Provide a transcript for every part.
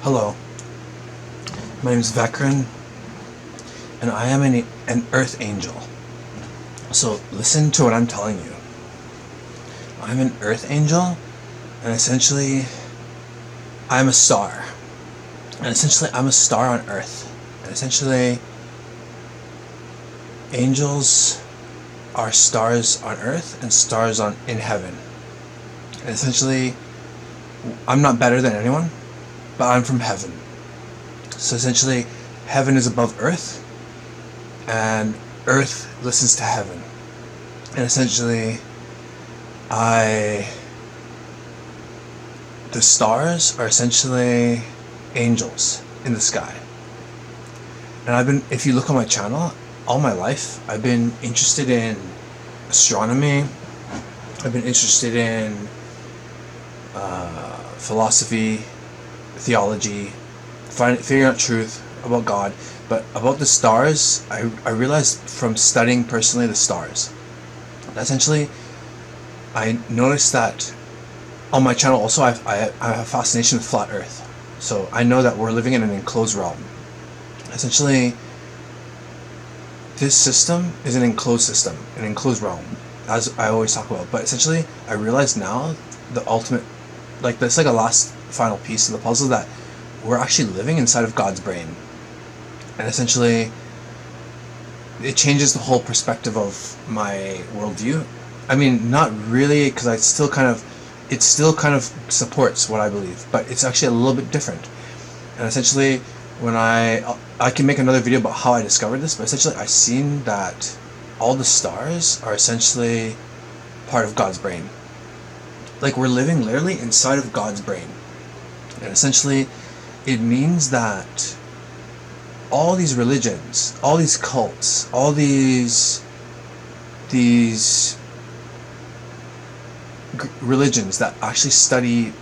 Hello, my name is Vekran, and I am an earth angel. So listen to what I'm telling you. I'm an earth angel, and essentially, I'm a star. And essentially, I'm a star on earth. And essentially, angels are stars on earth and stars in heaven. And essentially, I'm not better than anyone, but I'm from heaven. So essentially, heaven is above earth, and earth listens to heaven. And essentially, the stars are essentially angels in the sky. And if you look on my channel, all my life, I've been interested in astronomy. I've been interested in philosophy, theology, figuring out truth about God. But about the stars, I realized from studying personally the stars, essentially, I noticed that on my channel also I have a fascination with flat earth. So I know that we're living in an enclosed realm. Essentially, this system is an enclosed system, an enclosed realm, as I always talk about. But essentially, I realize now the ultimate, that's like a last final piece of the puzzle, that we're actually living inside of God's brain. And essentially, it changes the whole perspective of my worldview. I mean, not really, because it still kind of supports what I believe, but it's actually a little bit different. And essentially, when I can make another video about how I discovered this, but essentially I've seen that all the stars are essentially part of God's brain. Like, we're living literally inside of God's brain. And essentially, it means that all these religions, all these cults, all these religions that actually study,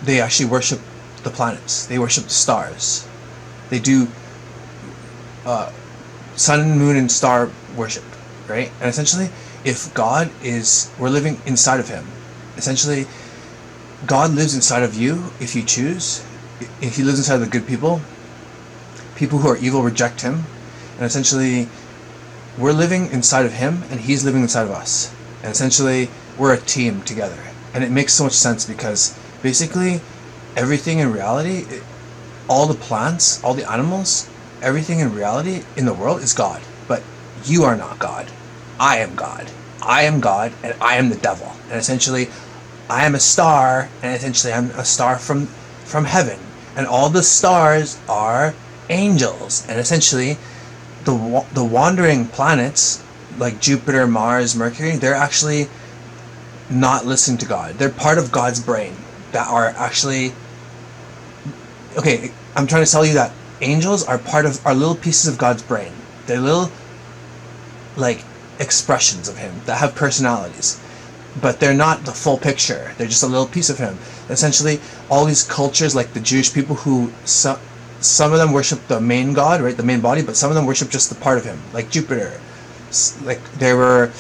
they actually worship the planets, they worship the stars, they do sun, moon, and star worship, right? And essentially, if we're living inside of him, essentially, God lives inside of you if you choose. If he lives inside of the good people who are evil reject him, and essentially, we're living inside of him and he's living inside of us. And essentially, we're a team together. And it makes so much sense, because basically everything in reality, all the plants, all the animals, everything in reality in the world is God. But you are not God. I am God. I am God, and I am the devil. And essentially, I am a star, and essentially I'm a star from heaven. And all the stars are angels. And essentially, the wandering planets like Jupiter, Mars, Mercury, they're actually not listening to God. They're part of God's brain that are actually, okay, I'm trying to tell you that angels are little pieces of God's brain. They're little expressions of him that have personalities, but they're not the full picture. They're just a little piece of him. Essentially, all these cultures, like the Jewish people, who some of them worship the main God, right, the main body, but some of them worship just the part of him, like Jupiter. Like, they were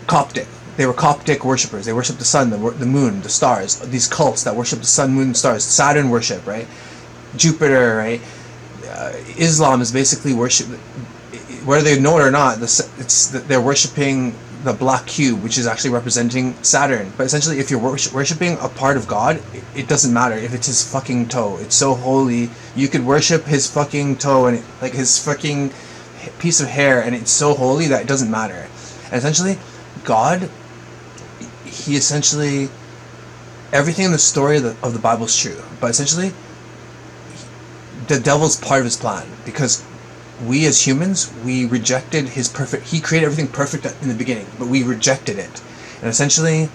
Coptic worshippers. They worship the sun, the moon, the stars. These cults that worship the sun, moon, and stars. Saturn worship, right? Jupiter, right? Islam is basically worship, whether they know it or not. They're worshiping the black cube, which is actually representing Saturn. But essentially, if you're worshiping a part of God, it doesn't matter if it's his fucking toe. It's so holy. You could worship his fucking toe and his fucking piece of hair, and it's so holy that it doesn't matter. And essentially, God, he essentially, everything in the story of the Bible is true, but essentially, the devil's part of his plan, because we as humans, we rejected he created everything perfect in the beginning, but we rejected it. And essentially,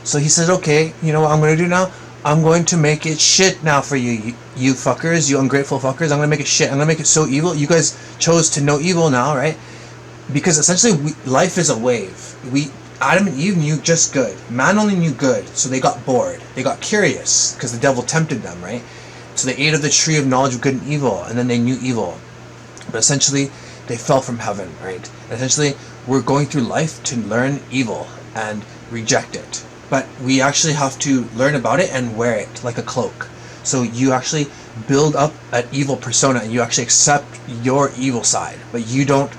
so he says, okay, you know what I'm going to do now? I'm going to make it shit now for you fuckers, you ungrateful fuckers. I'm going to make it shit. I'm going to make it so evil. You guys chose to know evil now, right? Because essentially, life is a wave. Adam and Eve knew just good. Man only knew good, so they got bored. They got curious, because the devil tempted them, right? So they ate of the tree of knowledge of good and evil, and then they knew evil. But essentially, they fell from heaven, right? And essentially, we're going through life to learn evil and reject it. But we actually have to learn about it and wear it like a cloak. So you actually build up an evil persona, and you actually accept your evil side, but you don't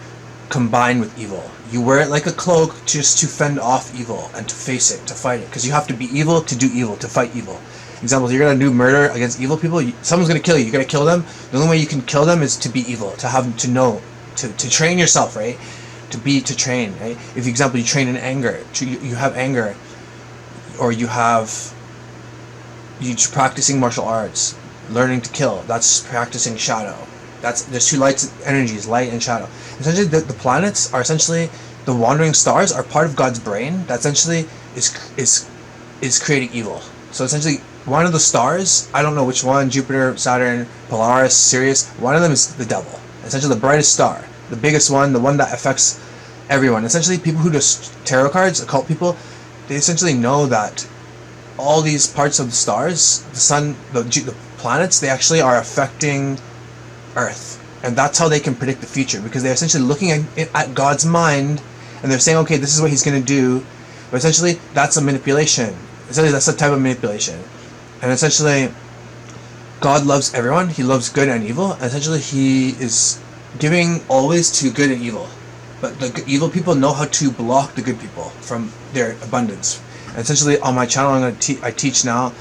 combine with evil. You wear it like a cloak just to fend off evil and to face it, to fight it, because you have to be evil to do evil, to fight evil. Example, you're gonna do murder against evil people. Someone's gonna kill you. You're gonna kill them. The only way you can kill them is to be evil, to have to know, to train yourself, right? To train, right? If, example, you train in anger, you have anger, or you practicing martial arts, learning to kill. That's practicing shadow. There's two energies, light and shadow. Essentially, the planets are essentially the wandering stars are part of God's brain that essentially is creating evil. So essentially, one of the stars, I don't know which one, Jupiter, Saturn, Polaris, Sirius, one of them is the devil. Essentially, the brightest star, the biggest one, the one that affects everyone. Essentially, people who do tarot cards, occult people, they essentially know that all these parts of the stars, the sun, the planets, they actually are affecting Earth, and that's how they can predict the future, because they're essentially looking at God's mind, and they're saying, okay, this is what He's going to do. But essentially, that's a manipulation. Essentially, that's a type of manipulation. And essentially, God loves everyone. He loves good and evil. And essentially, He is giving always to good and evil. But the evil people know how to block the good people from their abundance. And essentially, on my channel, I teach now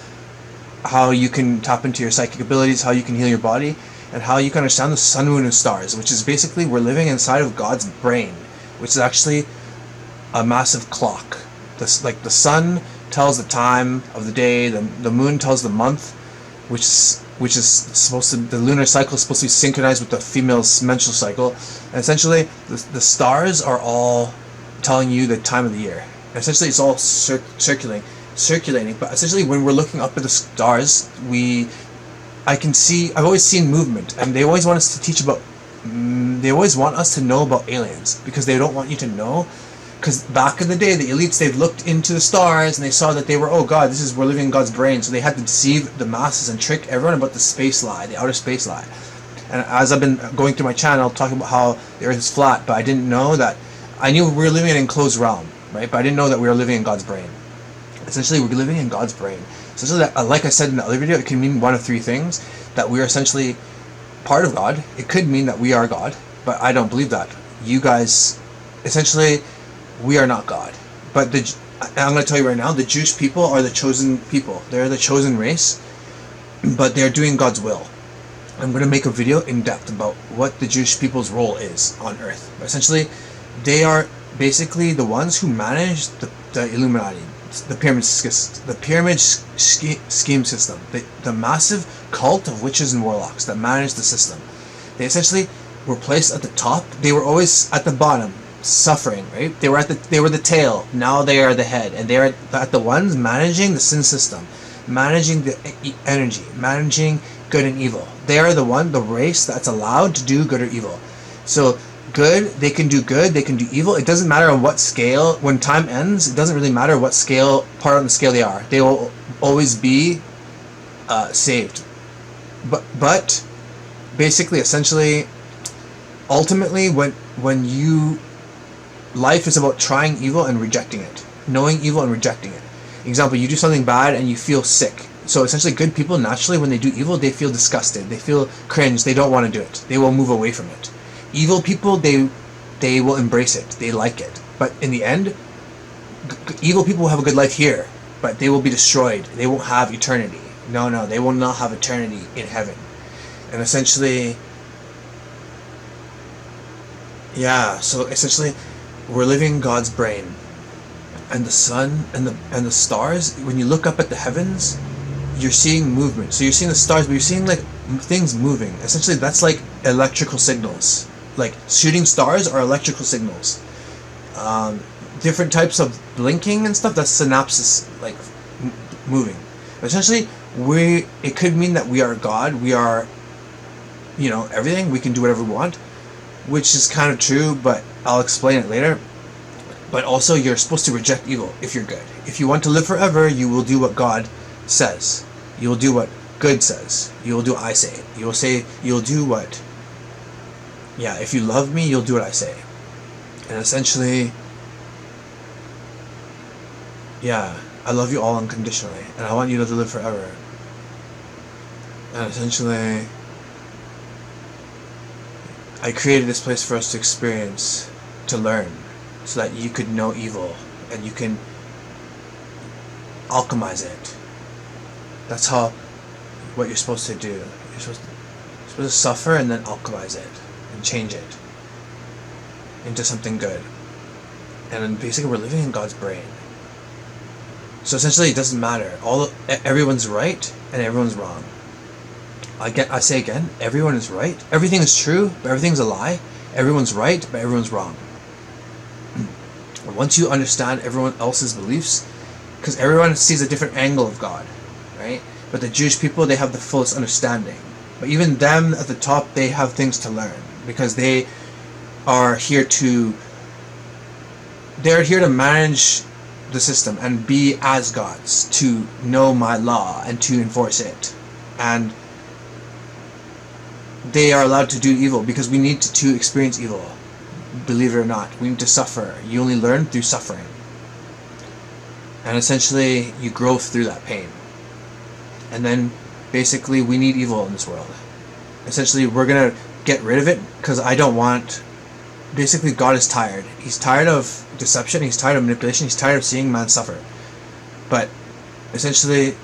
how you can tap into your psychic abilities, how you can heal your body, and how you can understand the sun, moon, and stars, which is basically we're living inside of God's brain, which is actually a massive clock. Like the sun tells the time of the day, the moon tells the month, which is supposed to, the lunar cycle is supposed to be synchronized with the female's menstrual cycle, and essentially the stars are all telling you the time of the year. And essentially, it's all circulating. But essentially, when we're looking up at the stars, I've always seen movement, and they always want us to teach about. They always want us to know about aliens, because they don't want you to know. Because back in the day, the elites, they've looked into the stars and they saw that they were, oh God, we're living in God's brain. So they had to deceive the masses and trick everyone about the space lie, the outer space lie. And as I've been going through my channel talking about how the Earth is flat, but I didn't know that. I knew we were living in an enclosed realm, right? But I didn't know that we were living in God's brain. Essentially, we're living in God's brain. Essentially, like I said in the other video, it can mean one of three things: that we are essentially part of God. It could mean that we are God, but I don't believe that. You guys, essentially, we are not God. But I'm going to tell you right now, the Jewish people are the chosen people. They're the chosen race, but they're doing God's will. I'm going to make a video in depth about what the Jewish people's role is on Earth. But essentially, they are basically the ones who manage the Illuminati, the pyramid scheme system, the massive cult of witches and warlocks that manage the system. They essentially were placed at the top. They were always at the bottom, suffering, right? They were the tail. Now they are the head, and they are at the ones managing the sin system, managing the energy, managing good and evil. They are the race that's allowed to do good or evil. So good, they can do good, they can do evil. It doesn't matter on what scale. When time ends, it doesn't really matter what part on the scale they are. They will always be saved. But basically, essentially, ultimately, when you, life is about trying evil and rejecting it, knowing evil and rejecting it. Example, you do something bad and you feel sick. So essentially, good people, naturally, when they do evil, they feel disgusted, they feel cringe, they don't want to do it, they will move away from it. Evil people, they will embrace it, they like it. But in the end, evil people will have a good life here, but they will be destroyed. They won't have eternity. No, they will not have eternity in heaven. And essentially, yeah, so essentially, we're living God's brain. And the sun and the stars, when you look up at the heavens, you're seeing movement. So you're seeing the stars, but you're seeing like things moving. Essentially, that's like electrical signals. Like shooting stars are electrical signals. Different types of blinking and stuff, that's synapses, like moving. But essentially, it could mean that we are God. We are, everything. We can do whatever we want, which is kind of true, but I'll explain it later. But also, you're supposed to reject evil if you're good. If you want to live forever, you will do what God says. You will do what good says. You will do what I say. You'll do what... Yeah, if you love me, you'll do what I say. And essentially... Yeah, I love you all unconditionally. And I want you to live forever. And essentially, I created this place for us to experience, to learn, so that you could know evil and you can alchemize it. That's what you're supposed to do. You're supposed to suffer and then alchemize it and change it into something good. And then basically we're living in God's brain. So essentially it doesn't matter. Everyone's right and everyone's wrong. I say again, everyone is right. Everything is true, but everything's a lie. Everyone's right, but everyone's wrong. And once you understand everyone else's beliefs, because everyone sees a different angle of God, right? But the Jewish people, they have the fullest understanding. But even them at the top, they have things to learn, because they are here to manage the system and be as gods, to know my law and to enforce it. And they are allowed to do evil because we need to experience evil. Believe it or not, we need to suffer. You only learn through suffering. And essentially, you grow through that pain. And then, basically, we need evil in this world. Essentially, we're going to get rid of it because I don't want... Basically, God is tired. He's tired of deception. He's tired of manipulation. He's tired of seeing man suffer. But, essentially,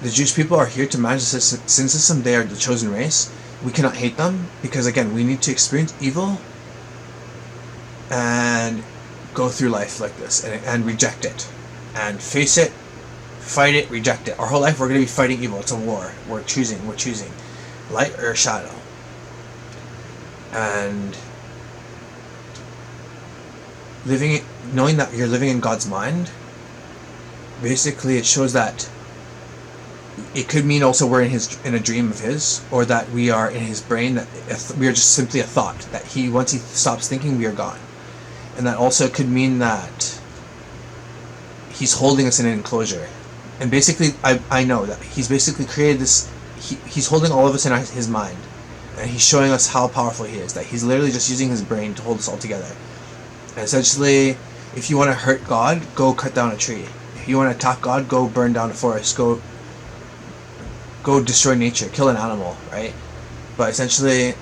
the Jewish people are here to manage the sin system. They are the chosen race. We cannot hate them because, again, we need to experience evil and go through life like this and reject it and face it, fight it, reject it. Our whole life we're going to be fighting evil. It's a war. We're choosing light or shadow. And knowing that you're living in God's mind, basically it shows that it could mean also we're in a dream of his, or that we are in his brain, that we are just simply a thought, that once he stops thinking, we are gone. And that also could mean that he's holding us in an enclosure. And basically, I know that he's basically created this, he's holding all of us in his mind. And he's showing us how powerful he is, that he's literally just using his brain to hold us all together. And essentially, if you want to hurt God, go cut down a tree. If you want to attack God, go burn down a forest, go destroy nature, kill an animal, right? But essentially,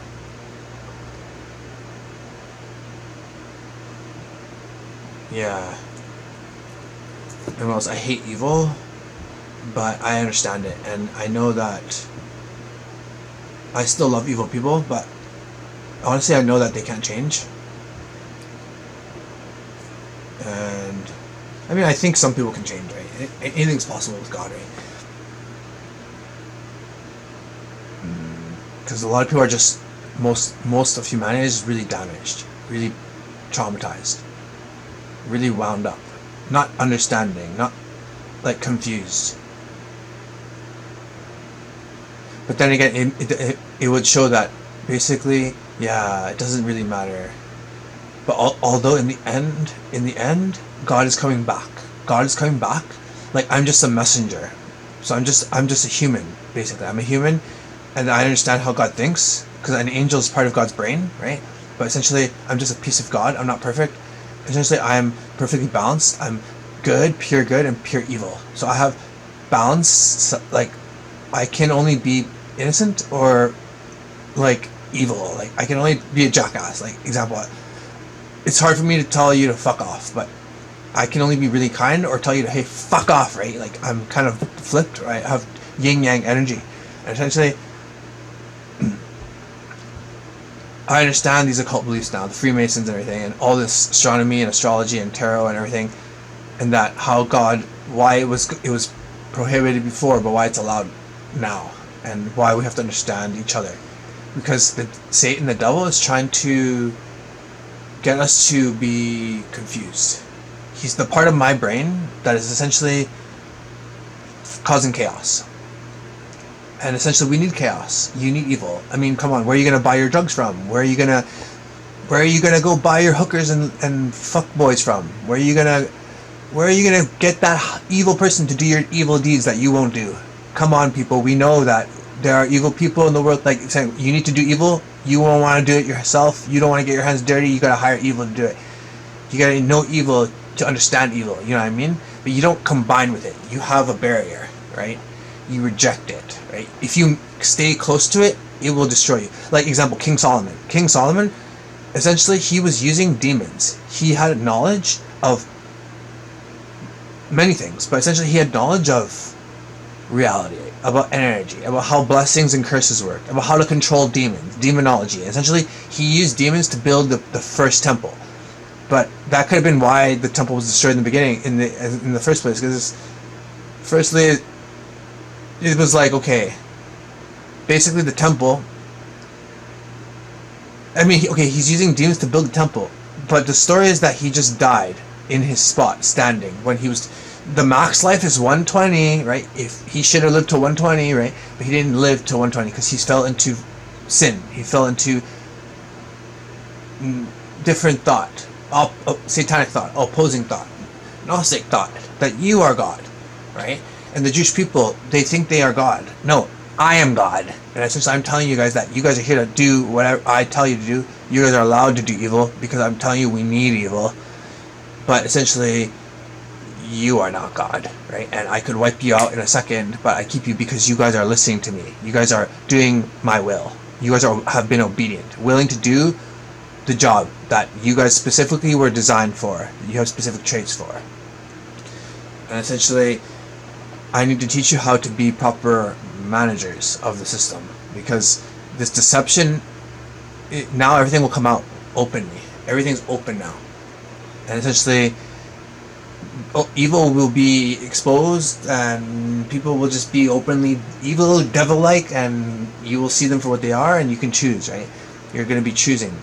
yeah. And else, I hate evil, but I understand it, and I know that I still love evil people, but honestly, I know that they can't change. And I mean, I think some people can change, right? Anything's possible with God, right? Because a lot of people are just, most of humanity is really damaged, really traumatized, really wound up, not understanding, not like confused. But then again, it would show that basically, yeah, it doesn't really matter. But although in the end, God is coming back. God is coming back. Like, I'm just a messenger. So I'm just a human, basically. I'm a human, and I understand how God thinks, because an angel is part of God's brain, right? But essentially, I'm just a piece of God. I'm not perfect. Essentially, I'm perfectly balanced. I'm good, and pure evil. So I have balance. Like, I can only be innocent or like evil. Like, I can only be a jackass. Like, example, it's hard for me to tell you to fuck off, but I can only be really kind or tell you to, hey, fuck off, right? Like, I'm kind of flipped, right? I have yin yang energy, and essentially, I understand these occult beliefs now, the Freemasons and everything, and all this astronomy and astrology and tarot and everything, and that how God, why it was prohibited before, but why it's allowed now, and why we have to understand each other, because Satan, the devil, is trying to get us to be confused. He's the part of my brain that is essentially causing chaos. And essentially, we need chaos. You need evil. I mean, come on, where are you gonna buy your drugs from? Where are you gonna go buy your hookers and fuck boys from? Where are you gonna get that evil person to do your evil deeds that you won't do? Come on, people. We know that there are evil people in the world. Like, saying you need to do evil, you won't want to do it yourself. You don't want to get your hands dirty. You gotta hire evil to do it. You gotta know evil to understand evil. You know what I mean? But you don't combine with it. You have a barrier, right? you reject it, right? If you stay close to it, it will destroy you. Like example, King Solomon. King Solomon, essentially, he was using demons. He had knowledge of many things, but essentially he had knowledge of reality, about energy, about how blessings and curses work, about how to control demons, demonology. Essentially, he used demons to build the first temple. But that could have been why the temple was destroyed in the beginning, in the first place. Because firstly, it was like, okay, basically the temple. I mean, okay, he's using demons to build the temple, but the story is that he just died in his spot, standing, when he was. The max life is 120, right? If he should have lived to 120, right? But he didn't live to 120 because he fell into sin. He fell into different thought, satanic thought, opposing thought, Gnostic thought, that you are God, right? And the Jewish people, they think they are God. No, I am God. And essentially, I'm telling you guys that you guys are here to do whatever I tell you to do. You guys are allowed to do evil because I'm telling you we need evil. But essentially, you are not God, right? And I could wipe you out in a second, but I keep you because you guys are listening to me. You guys are doing my will. You guys have been obedient, willing to do the job that you guys specifically were designed for. You have specific traits for. And essentially, I need to teach you how to be proper managers of the system, because this deception, now everything will come out openly. Everything's open now. And essentially, evil will be exposed, and people will just be openly evil, devil-like, and you will see them for what they are, and you can choose, right? You're going to be choosing.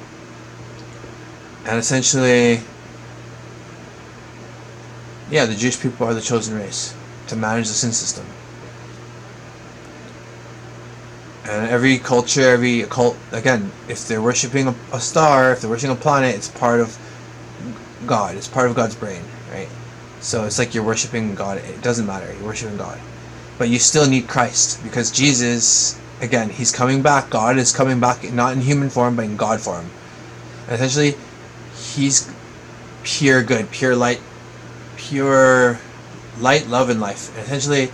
And essentially, yeah, the Jewish people are the chosen race to manage the sin system. And every culture, every occult, again, if they're worshipping a star, if they're worshipping a planet, it's part of God. It's part of God's brain, right? So it's like you're worshipping God. It doesn't matter. You're worshipping God. But you still need Christ, because Jesus, again, he's coming back. God is coming back, not in human form, but in God form. And essentially, he's pure good, pure light, love, and life. And essentially,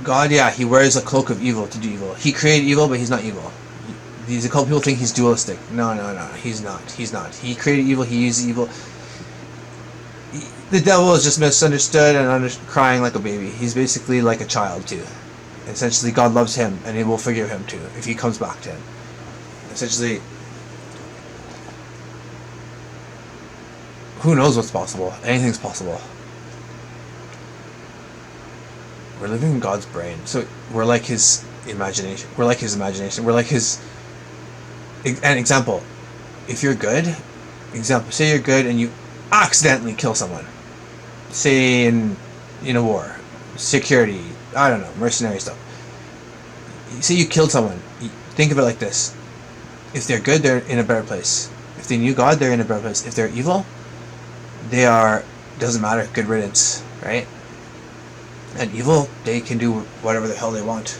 God, yeah, he wears a cloak of evil to do evil. He created evil, but he's not evil. These occult people think he's dualistic. No, he's not. He's not. He created evil, he uses evil. The devil is just misunderstood and crying like a baby. He's basically like a child too. Essentially, God loves him, and he will forgive him too if he comes back to him. Essentially, who knows what's possible? Anything's possible. We're living in God's brain, so we're like his imagination. We're like his imagination. We're like his. An example, if you're good, say you're good and you accidentally kill someone. Say in a war, security, I don't know, mercenary stuff. Say you killed someone. Think of it like this: if they're good, they're in a better place. If they knew God, they're in a better place. If they're evil, they are, doesn't matter, good riddance, right? And evil, they can do whatever the hell they want.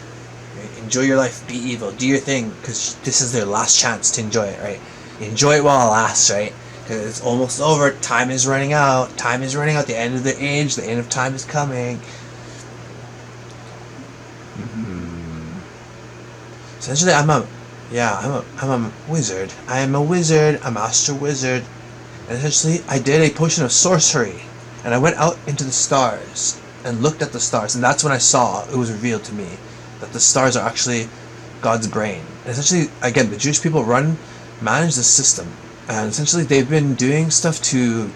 Right? Enjoy your life, be evil, do your thing, because this is their last chance to enjoy it, right? Enjoy it while it lasts, right? Because it's almost over. Time is running out. Time is running out. The end of the age. The end of time is coming. Essentially, I'm a wizard. I am a wizard. A master wizard. And essentially, I did a potion of sorcery, and I went out into the stars and looked at the stars, and that's when I saw, it was revealed to me that the stars are actually God's brain. And essentially, again, the Jewish people manage the system. And essentially, they've been doing stuff to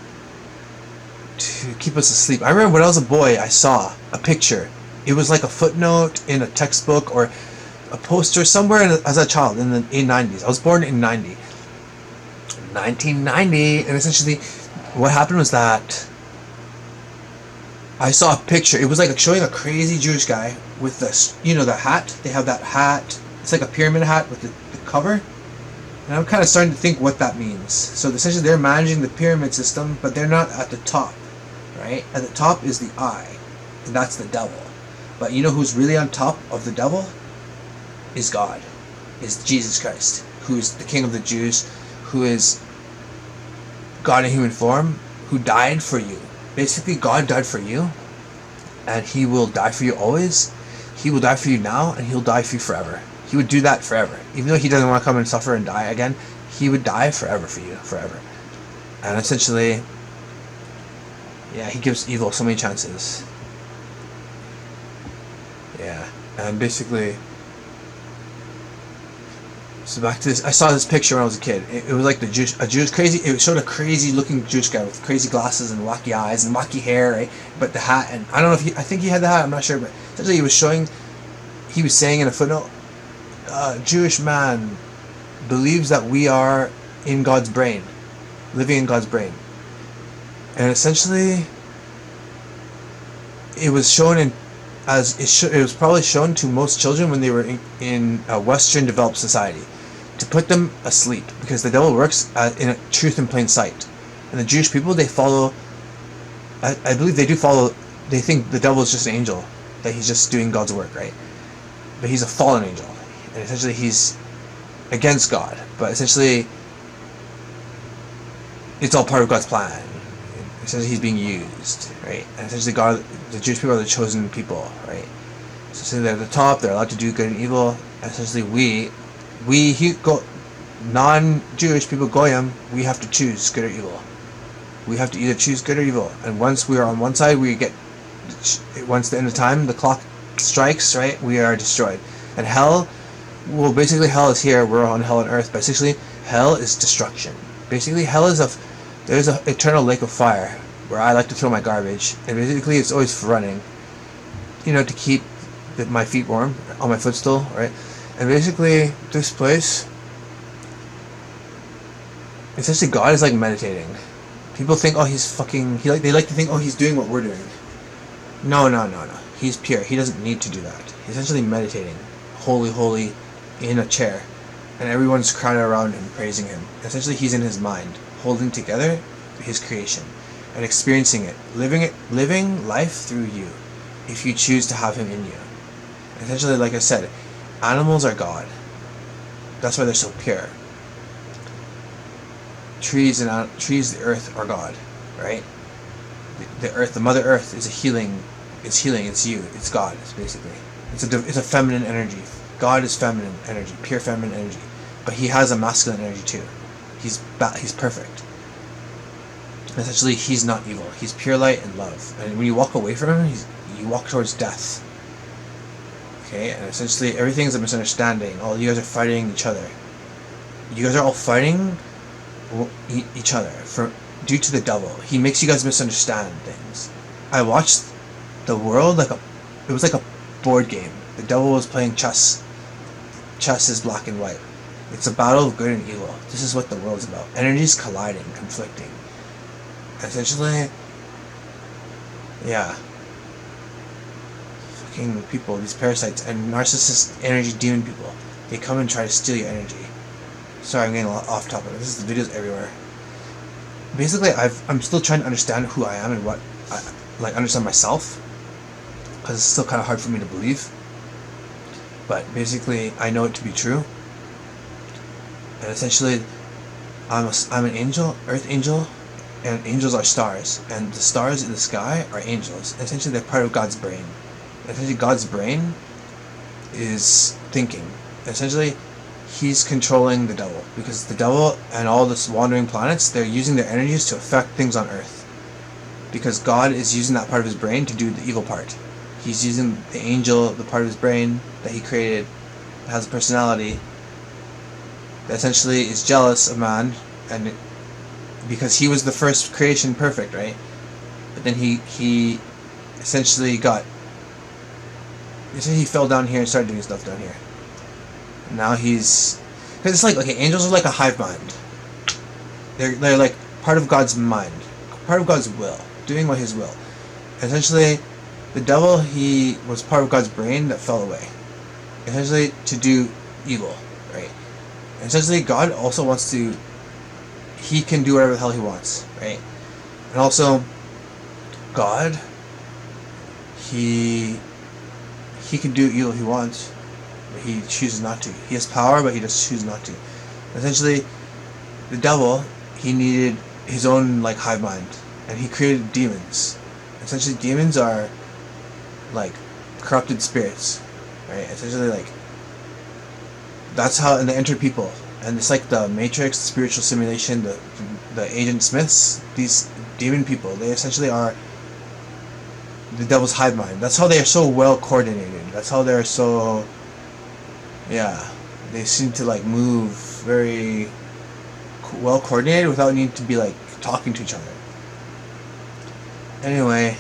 keep us asleep. I remember when I was a boy, I saw a picture. It was like a footnote in a textbook or a poster somewhere as a child in the 90s. I was born in 1990, and essentially, what happened was that I saw a picture. It was like showing a crazy Jewish guy with this, the hat. They have that hat. It's like a pyramid hat with the cover. And I'm kind of starting to think what that means. So essentially they're managing the pyramid system, but they're not at the top, right? At the top is the eye, and that's the devil. But you know who's really on top of the devil? Is God. Is Jesus Christ, who is the King of the Jews, who is God in human form, who died for you. Basically, God died for you, and he will die for you always. He will die for you now, and he'll die for you forever. He would do that forever. Even though he doesn't want to come and suffer and die again, he would die forever for you, forever. And essentially, yeah, he gives evil so many chances. Yeah, and basically, so back to this. I saw this picture when I was a kid. It was like a Jewish crazy. It showed a crazy looking Jewish guy with crazy glasses and wacky eyes and wacky hair, right? But the hat, and I don't know if I think he had the hat. I'm not sure, but essentially he was saying in a footnote, Jewish man believes that we are in God's brain, living in God's brain, and essentially, it was shown in. It was probably shown to most children when they were in a Western developed society, to put them asleep, because the devil works in a truth in plain sight. And the Jewish people, they follow, I believe they do follow, they think the devil is just an angel, that he's just doing God's work, right? But he's a fallen angel, and essentially he's against God, but essentially it's all part of God's plan. Essentially he's being used, right? And essentially God, the Jewish people are the chosen people, right? So they're at the top, they're allowed to do good and evil. And essentially non-Jewish people, Goyim, we have to choose good or evil. We have to either choose good or evil. And once we are on one side, once the end of time, the clock strikes, right? We are destroyed. And hell, well, basically hell is here, we're on hell on earth, but basically hell is destruction. Basically hell is there's an eternal lake of fire where I like to throw my garbage, and basically it's always running, to keep my feet warm on my footstool, right? And basically this place, essentially God is like meditating. People think, oh, they like to think, oh, he's doing what we're doing. No. He's pure. He doesn't need to do that. He's essentially meditating, holy, in a chair, and everyone's crowded around him, praising him. Essentially, he's in his mind, holding together his creation and experiencing it, living life through you, if you choose to have him in you. Essentially, like I said, animals are God. That's why they're so pure. Trees, the earth are God, right? The earth, the Mother Earth, is healing. It's you. It's God. It's basically. It's a feminine energy. God is feminine energy, pure feminine energy, but he has a masculine energy too. He's perfect. Essentially, he's not evil. He's pure light and love. And when you walk away from him, you walk towards death. Okay, and essentially everything is a misunderstanding. All you guys are fighting each other. You guys are all fighting each other due to the devil. He makes you guys misunderstand things. I watched the world it was like a board game. The devil was playing chess. Chess is black and white. It's a battle of good and evil. This is what the world's about. Energies colliding, conflicting. Essentially, yeah. Fucking people, these parasites and narcissist energy demon people. They come and try to steal your energy. Sorry, I'm getting a lot off topic. This is the videos everywhere. Basically, I'm still trying to understand who I am and what understand myself, because it's still kind of hard for me to believe. But basically, I know it to be true. And essentially, I'm an angel, earth angel, and angels are stars, and the stars in the sky are angels. Essentially, they're part of God's brain. Essentially, God's brain is thinking. Essentially, he's controlling the devil, because the devil and all this wandering planets, they're using their energies to affect things on earth, because God is using that part of his brain to do the evil part. He's using the angel, the part of his brain that he created, that has a personality, that essentially is jealous of man, and because he was the first creation perfect, right? But then he essentially he fell down here and started doing stuff down here. And now because it's like, okay, angels are like a hive mind. They're like part of God's mind, part of God's will, doing what his will. Essentially, the devil, he was part of God's brain that fell away, essentially to do evil, right? Essentially, God also wants to, he can do whatever the hell he wants, right? And also, God, he can do evil if he wants, but he chooses not to. He has power, but he just chooses not to. Essentially, the devil, he needed his own hive mind, and he created demons. Essentially, demons are like corrupted spirits, right? Essentially, like that's how, and they enter people, and it's like the Matrix, spiritual simulation, the Agent Smiths, these demon people. They essentially are the devil's hive mind. That's how they are so well coordinated. That's how they're so, yeah. They seem to like move very well coordinated without needing to be like talking to each other. Anyway,